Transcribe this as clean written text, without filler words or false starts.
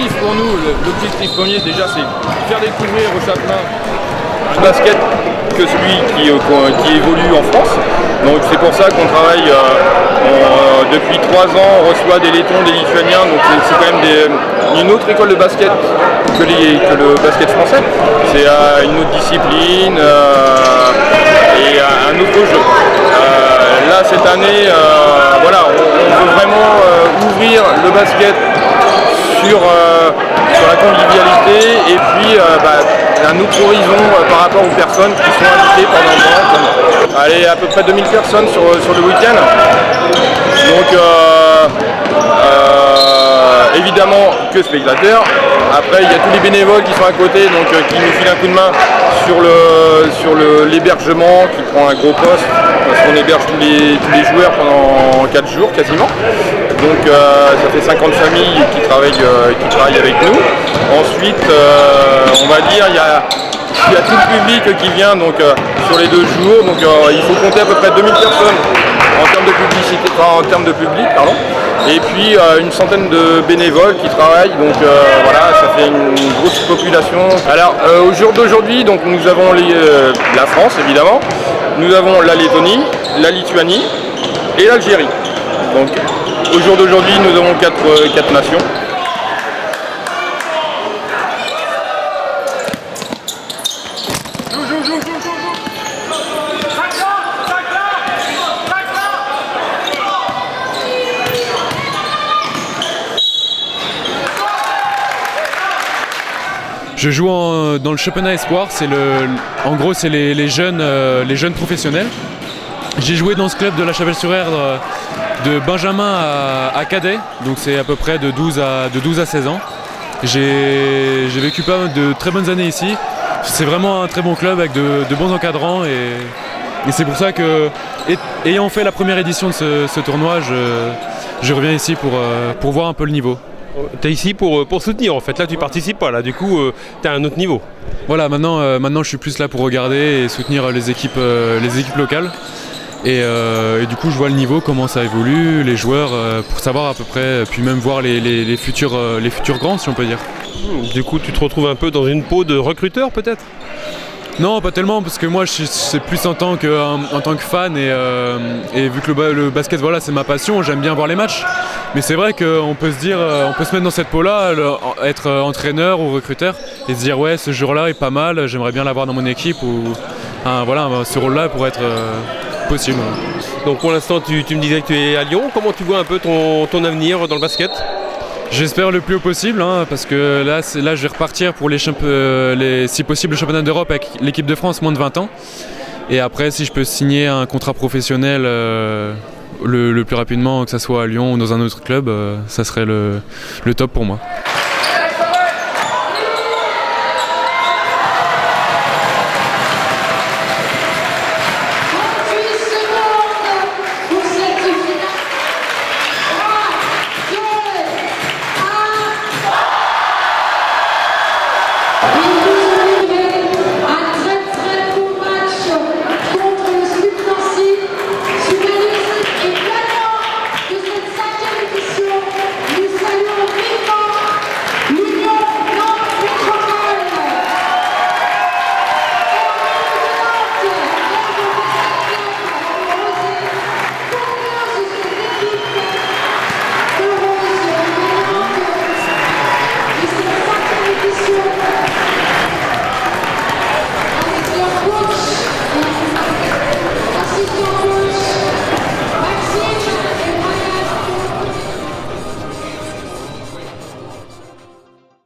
l'objectif pour nous, l'objectif premier déjà, c'est faire découvrir aux Chapelains un basket que celui qui évolue en France. Donc c'est pour ça qu'on travaille depuis 3 ans, on reçoit des Lettons, des Lituaniens, donc c'est quand même une autre école de basket que le basket français. C'est une autre discipline et un autre jeu. Là cette année, voilà, on veut vraiment ouvrir le basket sur la convivialité et puis un autre horizon par rapport aux personnes qui sont invitées pendant le mois. Allez, à peu près 2000 personnes sur le week-end. Donc évidemment que spectateurs. Après il y a tous les bénévoles qui sont à côté, donc qui nous filent un coup de main sur l'hébergement, qui prend un gros poste parce qu'on héberge tous les joueurs pendant 4 jours quasiment. Donc ça fait 50 familles qui travaillent avec nous. Ensuite, on va dire, il y a tout le public qui vient donc, sur les 2 jours. Donc il faut compter à peu près 2000 personnes en termes de public. Pardon. Et puis une centaine de bénévoles qui travaillent. Donc voilà, ça fait une grosse population. Alors au jour d'aujourd'hui, donc, nous avons la France évidemment. Nous avons la Lettonie, la Lituanie et l'Algérie. Donc au jour d'aujourd'hui, nous avons 4 nations. Je joue dans le championnat espoir, en gros c'est les jeunes professionnels. J'ai joué dans ce club de La Chapelle-sur-Erdre de Benjamin à cadet, donc c'est à peu près de 12 à 16 ans. J'ai vécu pas mal de très bonnes années ici. C'est vraiment un très bon club avec de bons encadrants et c'est pour ça que, ayant fait la première édition de ce tournoi, je reviens ici pour voir un peu le niveau. Tu es ici pour soutenir en fait, là tu participes pas, là du coup tu as un autre niveau. Voilà, maintenant je suis plus là pour regarder et soutenir les équipes locales. Et du coup je vois le niveau, comment ça évolue, les joueurs, pour savoir à peu près, puis même voir les futurs grands si on peut dire. Du coup tu te retrouves un peu dans une peau de recruteur peut-être ? Non, pas tellement, parce que moi c'est plus en tant que fan et vu que le basket voilà, c'est ma passion, j'aime bien voir les matchs. Mais c'est vrai qu'on peut se mettre dans cette peau-là, être entraîneur ou recruteur et se dire ouais, ce jour-là est pas mal, j'aimerais bien l'avoir dans mon équipe ou voilà, ce rôle-là pourrait être possible. Donc pour l'instant tu me disais que tu es à Lyon, comment tu vois un peu ton avenir dans le basket ? J'espère le plus haut possible, parce que là je vais repartir pour si possible le championnat d'Europe avec l'équipe de France moins de 20 ans. Et après si je peux signer un contrat professionnel le plus rapidement, que ce soit à Lyon ou dans un autre club, ça serait le top pour moi.